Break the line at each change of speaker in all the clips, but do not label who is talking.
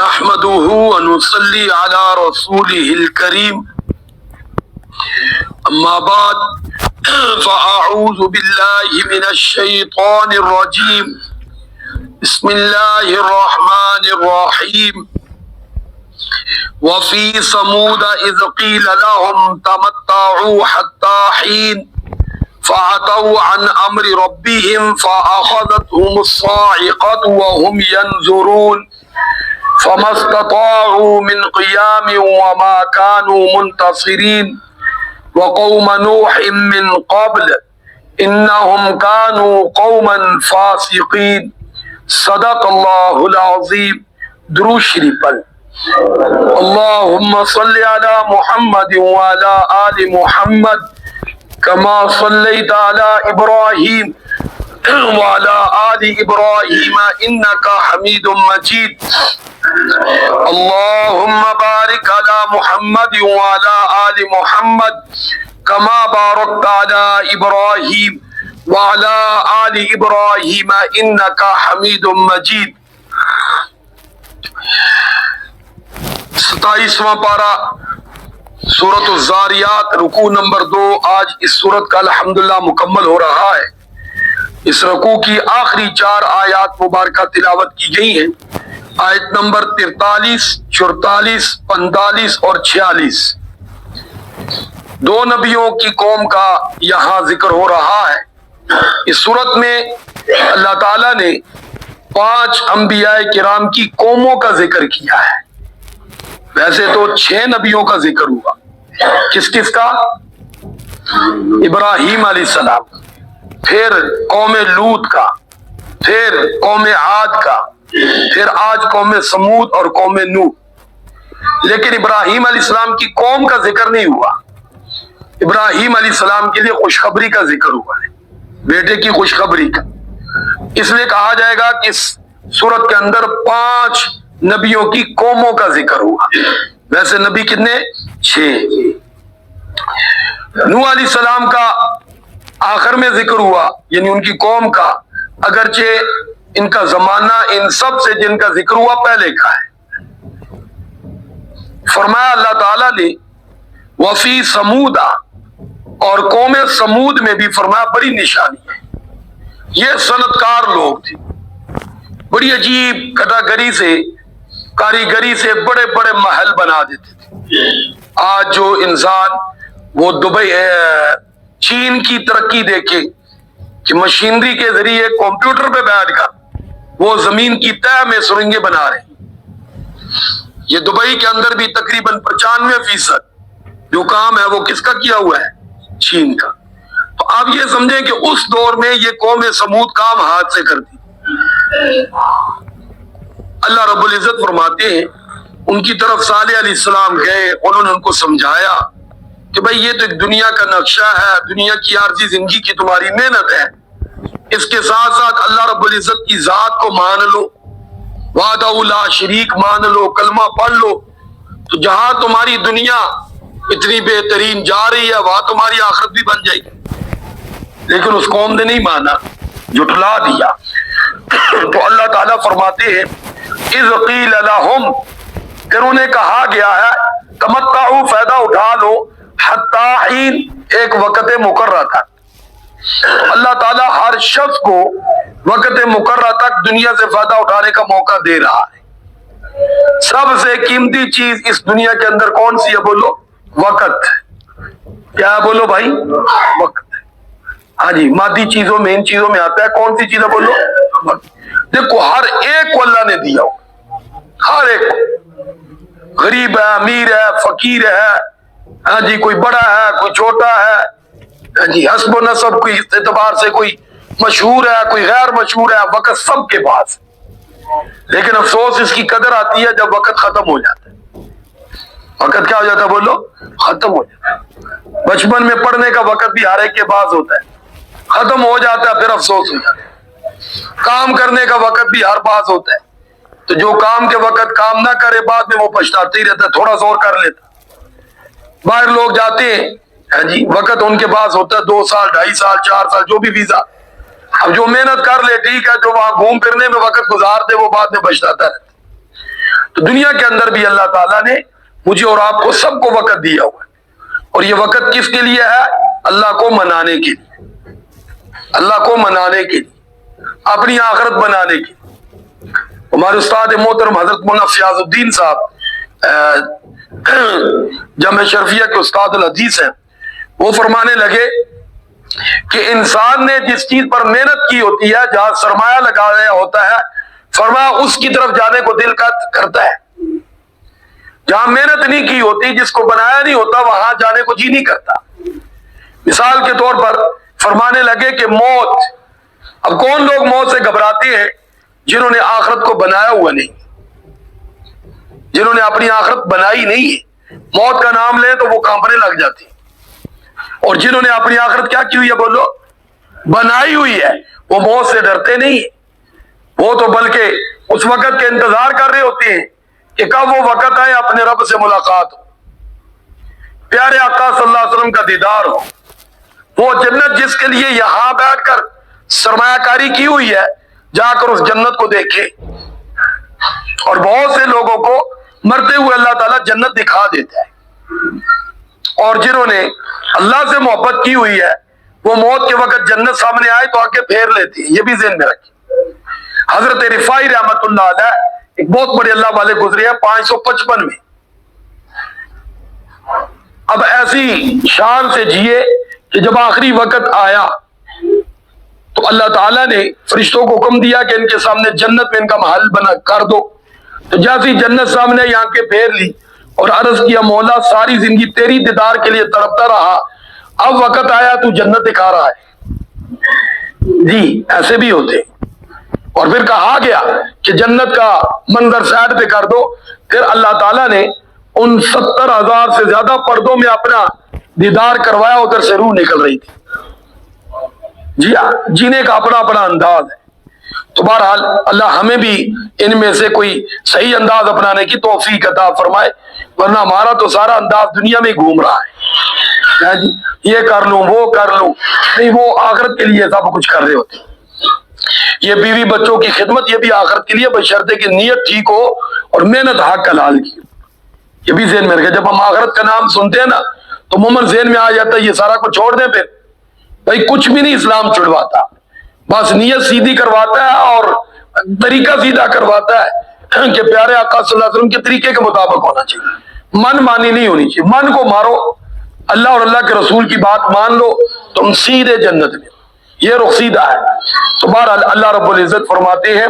نحمده ونصلي على رسوله الكريم أما بعد فأعوذ بالله من الشيطان الرجيم بسم الله الرحمن الرحيم وفي ثمود إذ قيل لهم تمتعوا حتى حين فعتوا عن أمر ربهم فأخذتهم الصاعقة وهم ينظرون فما استطاعوا من قيام وما كانوا منتصرين وقوم نوح من قبل إنهم كانوا قوما فاسقين صدق الله العظيم. درود شریف پڑھ. اللهم صل على محمد وعلى آل محمد كما صليت على إبراهيم وعلى آل إبراهيم إنك حميد مجيد. اللهم بارك على محمد وعلى آل محمد كما باركت على إبراهيم وعلى آل إبراهيم إنك حميد مجيد. 27واں پارہ سورۃ الزاریات رکوع نمبر 2. آج اس سورت کا الحمدللہ مکمل ہو رہا ہے. اس رکوع کی آخری 4 آیات مبارکہ تلاوت کی گئی ہیں. آیت نمبر 43, 44, 45 اور 46. 2 نبیوں کی قوم کا یہاں ذکر ہو رہا ہے. اس صورت میں اللہ تعالیٰ نے 5 انبیاء کرام کی قوموں کا ذکر کیا ہے. ویسے تو 6 نبیوں کا ذکر ہوا. کس کس کا؟ ابراہیم علیہ السلام, پھر قوم لوط کا, پھر قوم عاد کا, پھر آج قوم سمود اور قوم نوح. لیکن ابراہیم علیہ السلام کی قوم کا ذکر نہیں ہوا. ابراہیم علیہ السلام کے لیے خوشخبری کا ذکر ہوا ہے, بیٹے کی خوشخبری کا. اس لیے کہا جائے گا کہ اس سورت کے اندر 5 نبیوں کی قوموں کا ذکر ہوا. ویسے نبی کتنے؟ 6. نوح علیہ السلام کا آخر میں ذکر ہوا, یعنی ان کی قوم کا, اگرچہ ان کا زمانہ ان سب سے جن کا ذکر ہوا پہلے کا ہے. فرمایا اللہ تعالیٰ نے وفی سمودا, اور قوم سمود میں بھی فرمایا بڑی نشانی ہے. یہ صنعتکار لوگ تھے, بڑی عجیب کٹاکاری سے, کاریگری سے بڑے بڑے محل بنا دیتے تھے. آج جو انسان وہ دبئی چین کی ترقی دیکھے کہ مشینری کے ذریعے کمپیوٹر پہ بیٹھ کر وہ زمین کی تہ میں سرنگیں بنا رہے ہیں. یہ دبئی کے اندر بھی تقریباً 95% جو کام ہے وہ کس کا کیا ہوا ہے؟ چین کا. تو آپ یہ سمجھیں کہ اس دور میں یہ قوم سمود کام ہاتھ سے کرتی. اللہ رب العزت فرماتے ہیں ان کی طرف صالح علیہ السلام گئے, انہوں نے ان کو سمجھایا کہ بھئی یہ تو ایک دنیا کا نقشہ ہے, دنیا کی عارضی زندگی کی تمہاری محنت ہے, اس کے ساتھ ساتھ اللہ رب العزت کی ذات کو مان لو, وحدہ لا شریک مان لو, کلمہ پڑھ لو, تو جہاں تمہاری دنیا اتنی بہترین جا رہی ہے وہاں تمہاری آخرت بھی بن جائے گی. لیکن اس قوم نے نہیں مانا, جھٹلا دیا. تو اللہ تعالیٰ فرماتے ہیں اذ قیل لہم, پھر انہیں کہا گیا ہے تمتعوا, فائدہ اٹھا لو, حتی حین, ایک وقت مقررہ تک. اللہ تعالیٰ ہر شخص کو وقت مقررہ تک دنیا سے فائدہ اٹھانے کا موقع دے رہا ہے. سب سے قیمتی چیز اس دنیا کے اندر کون سی ہے؟ بولو, وقت. کیا ہے؟ بولو بھائی, وقت. ہاں جی, مادی چیزوں میں, ان چیزوں میں آتا ہے. کون سی چیز ہے؟ بولو, وقت. دیکھو ہر ایک کو اللہ نے دیا ہو, ہر ایک کو. غریب ہے, امیر ہے, فقیر ہے, ہاں جی, کوئی بڑا ہے, کوئی چھوٹا ہے, ہاں جی, حسب و نسب کوئی اعتبار سے کوئی مشہور ہے, کوئی غیر مشہور ہے, وقت سب کے پاس. لیکن افسوس اس کی قدر آتی ہے جب وقت ختم ہو جاتا ہے. وقت کیا ہو جاتا ہے؟ بولو, ختم ہو جاتا ہے. بچپن میں پڑھنے کا وقت بھی ہر ایک کے پاس ہوتا ہے, ختم ہو جاتا ہے, پھر افسوس ہو جاتا ہے. کام کرنے کا وقت بھی ہر پاس ہوتا ہے, تو جو کام کے وقت کام نہ کرے بعد میں وہ پچھتاتے ہی رہتا ہے, تھوڑا سا اور کر لیتا. باہر لوگ جاتے ہیں, ہاں جی, وقت ان کے پاس ہوتا ہے 2 سال, 2.5 سال, 4 سال, جو بھی ویزا. اب جو محنت کر لے ٹھیک ہے, جو وہاں گھوم پھرنے میں وقت گزار دے وہ بعد میں پچھتاتا رہتا. تو دنیا کے اندر بھی اللہ تعالیٰ نے مجھے اور آپ کو سب کو وقت دیا ہوا ہے، اور یہ وقت کس کے لیے ہے؟ اللہ کو منانے کے لیے، اللہ کو منانے کے لیے، اپنی آخرت بنانے کے لیے۔ ہمارے استاد محترم حضرت مولانا فیاض الدین صاحب جامعہ شرفیہ کے استاد الحدیث ہیں، وہ فرمانے لگے کہ انسان نے جس چیز پر محنت کی ہوتی ہے، جہاں سرمایہ لگایا ہوتا ہے، فرمایا اس کی طرف جانے کو دل کرتا ہے۔ جہاں محنت نہیں کی ہوتی، جس کو بنایا نہیں ہوتا، وہاں جانے کو جی نہیں کرتا۔ مثال کے طور پر فرمانے لگے کہ موت، اب کون لوگ موت سے گھبراتے ہیں؟ جنہوں نے آخرت کو بنایا ہوا نہیں، جنہوں نے اپنی آخرت بنائی نہیں ہے، موت کا نام لیں تو وہ کانپنے لگ جاتی۔ اور جنہوں نے اپنی آخرت کیا کی ہوئی ہے؟ بولو، بنائی ہوئی ہے، وہ موت سے ڈرتے نہیں ہیں، وہ تو بلکہ اس وقت کے انتظار کر رہے ہوتے ہیں کہ کب وہ وقت آئے اپنے رب سے ملاقات ہو، پیارے آقا صلی اللہ علیہ وسلم کا دیدار ہو، وہ جنت جس کے لیے یہاں بیٹھ کر سرمایہ کاری کی ہوئی ہے، جا کر اس جنت کو دیکھے۔ اور بہت سے لوگوں کو مرتے ہوئے اللہ تعالیٰ جنت دکھا دیتا ہے، اور جنہوں نے اللہ سے محبت کی ہوئی ہے، وہ موت کے وقت جنت سامنے آئے تو آنکھیں پھیر لیتی ہیں۔ یہ بھی ذہن میں رکھیں۔ حضرت رفاعی رحمت اللہ علیہ ایک بہت بڑے اللہ والے گزرے ہیں 555 میں۔ اب ایسی شان سے جیے کہ جب آخری وقت آیا تو اللہ تعالیٰ نے فرشتوں کو حکم دیا کہ ان کے سامنے جنت میں ان کا محل بنا کر دو۔ تو جیسی جنت سامنے آنکھیں پھیر لی اور عرض کیا، مولا ساری زندگی تیری دیدار کے لیے تڑپتا رہا، اب وقت آیا تو جنت دکھا رہا ہے۔ جی ایسے بھی ہوتے۔ اور پھر کہا گیا کہ جنت کا منظر سائڈ پہ کر دو، پھر اللہ تعالیٰ نے ان 70,000 سے زیادہ پردوں میں اپنا دیدار کروایا، ادھر سے روح نکل رہی تھی۔ جی ہاں، جینے کا اپنا اپنا انداز ہے۔ تو بہرحال اللہ ہمیں بھی ان میں سے کوئی صحیح انداز اپنانے کی توفیق عطا فرمائے، ورنہ ہمارا تو سارا انداز دنیا میں گھوم رہا ہے، یہ کر لوں وہ کر لوں، نہیں، وہ آخرت کے لیے سب کچھ کر رہے ہوتے۔ یہ بیوی بچوں کی خدمت، یہ بھی آخرت کے لیے، بشرطے کہ نیت ٹھیک ہو اور محنت حق حلال کی۔ یہ بھی ذہن میں رکھے، جب ہم آخرت کا نام سنتے ہیں نا تو مومن ذہن میں آ جاتا ہے یہ سارا کچھ چھوڑ دیں، پھر بھائی کچھ بھی نہیں اسلام چھڑواتا، بس نیت سیدھی کرواتا ہے اور طریقہ سیدھا کرواتا ہے کہ پیارے آقا صلی اللہ علیہ وسلم کے طریقے کے مطابق ہونا چاہیے، من مانی نہیں ہونی چاہیے۔ من کو مارو، اللہ اور اللہ کے رسول کی بات مان لو، تم سیدھے جنت میں، یہ رخ سیدھا ہے۔ تو بہرحال اللہ رب العزت فرماتے ہیں،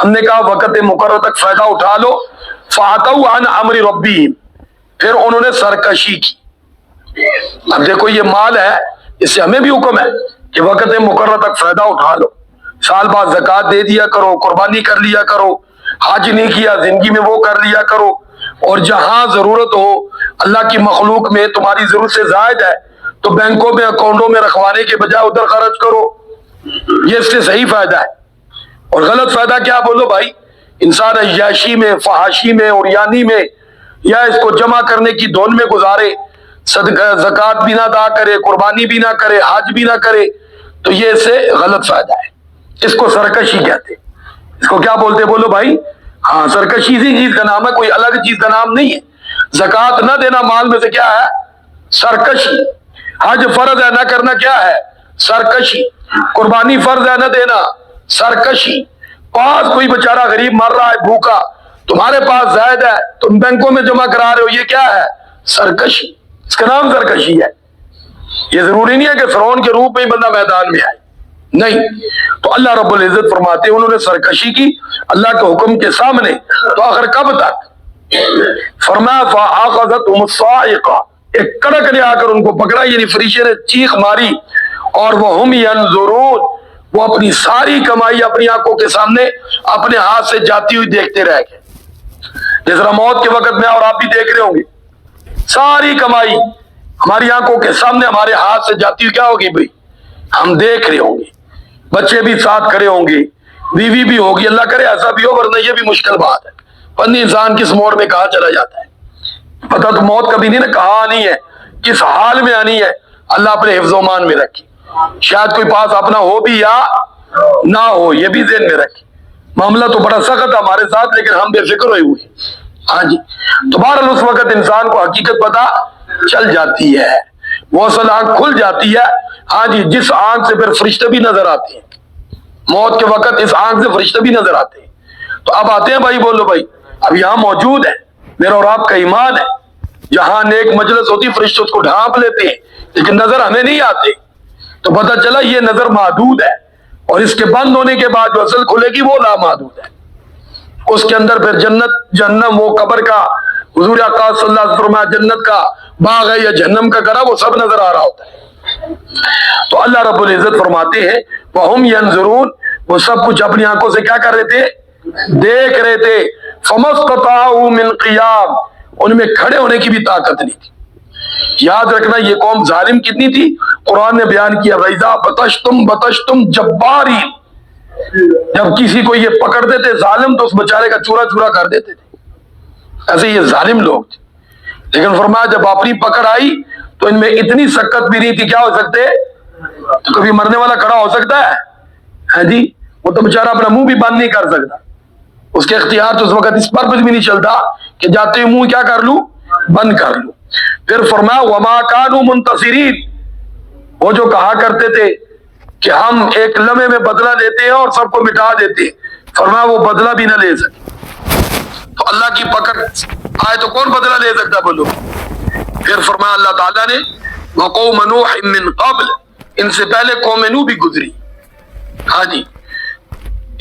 ہم نے کہا وقت مقرر تک فائدہ اٹھا لو، فَعَتَوْا عَنْ عَمْرِ رَبِّهِمْ، پھر انہوں نے سرکشی کی۔ اب دیکھو یہ مال ہے، اس سے ہمیں بھی حکم ہے کہ وقت مقرر تک فائدہ اٹھا لو، سال بعد زکوٰۃ دے دیا کرو، قربانی کر لیا کرو، حج نہیں کیا زندگی میں وہ کر لیا کرو، اور جہاں ضرورت ہو اللہ کی مخلوق میں تمہاری ضرورت سے زائد ہے تو بینکوں میں اکاؤنٹوں میں رکھوانے کے بجائے ادھر خرچ کرو، یہ اس سے صحیح فائدہ ہے۔ اور غلط فائدہ کیا بولو بھائی؟ انسان عیاشی میں، فحاشی میں، عریانی میں، یا اس کو جمع کرنے کی دھن میں گزارے، صدقہ زکوٰۃ بھی نہ ادا کرے، قربانی بھی نہ کرے، حج بھی نہ کرے، تو یہ اس سے غلط فائدہ ہے۔ اس کو سرکشی کہتے، اس کو کیا بولتے بولو بھائی؟ ہاں، سرکشی اسی چیز کا نام ہے، کوئی الگ چیز کا نام نہیں ہے۔ زکوٰۃ نہ دینا مال میں سے کیا ہے؟ سرکشی۔ حج فرض ہے نہ کرنا کیا ہے؟ سرکشی۔ قربانی فرض ہے نہ دینا، سرکشی۔ پاس کوئی بیچارہ غریب مر رہا ہے بھوکا، تمہارے پاس زائد ہے، تم بینکوں میں جمع کرا رہے ہو، یہ کیا ہے؟ سرکشی۔ اس کا نام سرکشی ہے۔ یہ ضروری نہیں ہے کہ فرعون کے روپ میں ہی بندہ میدان میں آئے، نہیں۔ تو اللہ رب العزت فرماتے ہیں انہوں نے سرکشی کی اللہ کے حکم کے سامنے، تو آخر کب تک؟ فرمایا فَأَخَذَتْهُمُ الصَّاعِقَةُ، ایک کڑک نے آ کر ان کو پکڑا، یعنی فرشتے نے چیخ ماری، اور وَهُمْ يَنظُرُونَ، وہ اپنی ساری کمائی اپنی آنکھوں کے سامنے اپنے ہاتھ سے جاتی ہوئی دیکھتے رہ گئے۔ جس طرح موت کے وقت میں اور آپ بھی دیکھ رہے ہوں گے، ساری کمائی ہماری آنکھوں کے سامنے ہمارے ہاتھ سے جاتی ہوئی کیا ہوگی بھائی؟ ہم دیکھ رہے ہوں گے، بچے بھی ساتھ کھڑے ہوں گے، بیوی بھی ہوگی، اللہ کرے ایسا بھی ہو، ورنہ یہ بھی مشکل بات ہے۔ بندی انسان کس موڑ میں کہاں چلا جاتا ہے، پتہ تو موت کبھی نہیں نا کہاں آنی ہے، کس حال میں آنی ہے، اللہ اپنے حفظ و امان میں رکھے۔ شاید کوئی پاس اپنا ہو بھی یا نہ ہو، یہ بھی ذہن میں رکھے۔ معاملہ تو بڑا سخت ہے ہمارے ساتھ، لیکن ہم بے فکر ہوئے ہوئے، ہاں جی، تو بہرحال اس وقت انسان کو حقیقت پتہ چل جاتی ہے، وہ اصل آنکھ کھل جاتی ہے. ہاں جی، جس آنکھ سے پھر فرشتے بھی نظر آتے ہیں، موت کے وقت اس آنکھ سے فرشتے بھی نظر آتے ہیں. تو اب آتے ہیں بھائی، بولو بھائی، اب یہاں موجود ہے، میرا اور آپ کا ایمان ہے، جہاں نیک مجلس ہوتی فرشتے اس کو ڈھانپ لیتے ہیں، لیکن نظر ہمیں نہیں آتے. تو پتہ چلا یہ نظر محدود ہے، اور اس کے بند ہونے کے بعد جو اصل کھلے گی وہ لامحدود ہے. اس کے اندر پھر جنت جہنم، وہ قبر کا، حضور اقدس صلی اللہ علیہ وسلم فرمایا جنت کا باغ ہے یا جہنم کا گڑھا، وہ سب نظر آ رہا ہوتا ہے. تو اللہ رب العزت فرماتے ہیں وَهُمْ يَنْظُرُونَ، وہ سب کچھ اپنی آنکھوں سے کیا کر رہے تھے؟ دیکھ رہے تھے. فَمَا اسْتَطَاعُوا مِنْ قِيَامٍ، ان میں کھڑے ہونے کی بھی طاقت نہیں تھی. یاد رکھنا یہ قوم ظالم کتنی تھی، قرآن نے بیان کیا وَإِذَا بَطَشْتُمْ بَطَشْتُمْ جَبَّارِينَ، جب کسی کو یہ پکڑتے تھے ظالم تو اس بیچارے کا چورا چورا کر دیتے تھے. ایسے یہ ظالم لوگ تھے. لیکن فرمایا جب اپنی پکڑ آئی تو ان میں اتنی سکت بھی نہیں تھی. کیا ہو سکتے؟ تو کبھی مرنے والا کھڑا ہو سکتا ہے؟ ہاں جی، وہ تو بیچارہ اپنا منہ بھی بند نہیں کر سکتا. اس کے اختیار تو اس وقت اس پر بھی نہیں چلتا کہ جاتے منہ کیا کر لوں؟ بند کر لوں. پھر فرمایا وَمَا كَانُوا مُنْتَصِرِينَ، وہ جو کہا کرتے تھے کہ ہم ایک لمحے میں بدلہ لیتے ہیں اور سب کو مٹا دیتے ہیں، فرمایا وہ بدلہ بھی نہ لے سکے. تو اللہ کی پکڑ آئے تو کون بدلہ لے سکتا بولو؟ پھر فرمایا اللہ تعالیٰ نے وَقَوْمَ نُوحٍ مِّن قَبْلِ، ان سے پہلے قوم نوح بھی گزری. ہاں جی،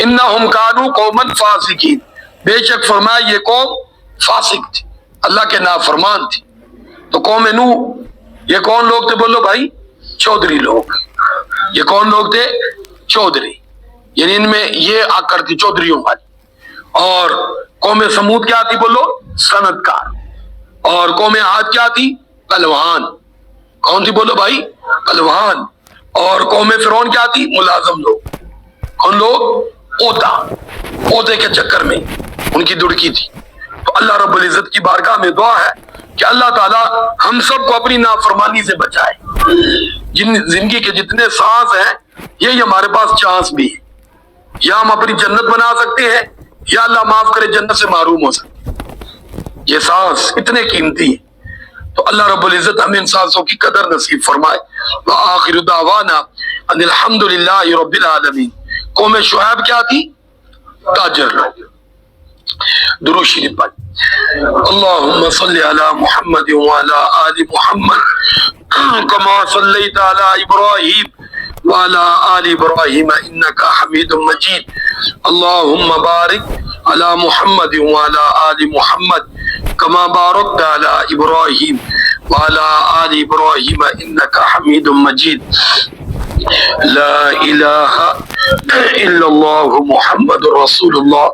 اِنَّهُمْ كَانُوا قَوْمًا فَاسِقِينَ، بے شک فرمایا یہ قوم فاسق تھی، اللہ کے نافرمان تھی. تو قوم نوح یہ کون لوگ تھے بولو بھائی؟ چودھری لوگ. یہ کون لوگ تھے؟ چودھری، یعنی ان میں یہ آ کر تھی چودھریوں والی. اور قوم سمود کیا تھی بولو؟ صنعت کار. اور قوم عاد کیا تھی؟ پہلوان. کون تھی بولو بھائی؟ پہلوان. اور قوم فرعون کیا تھی؟ ملازم لوگ. کون لوگ؟ اوتا، اوتے کے چکر میں ان کی دڑکی تھی. تو اللہ رب العزت کی بارگاہ میں دعا ہے کہ اللہ تعالی ہم سب کو اپنی نافرمانی سے بچائے. جن زندگی کے جتنے سانس ہیں یہ ہمارے پاس چانس بھی ہے، یا ہم اپنی جنت بنا سکتے ہیں یا اللہ معاف کرے جنت سے محروم ہو سکتے ہیں. یہ سانس اتنے قیمتی ہیں. تو اللہ رب العزت ہمیں ان سانسوں کی قدر نصیب فرمائے. وآخر دعوانا ان الحمد للہ رب العالمین. قوم شعیب کیا تھی؟ تاجر لوگ. درود شریف پڑھ. اللهم صل على محمد وعلى آل محمد كما صليت على إبراهيم وعلى آل إبراهيم إنك حميد مجيد. اللهم بارك على محمد وعلى آل محمد كما باركت على إبراهيم وعلى آل إبراهيم إنك حميد مجيد. لا إله إلا الله محمد رسول الله.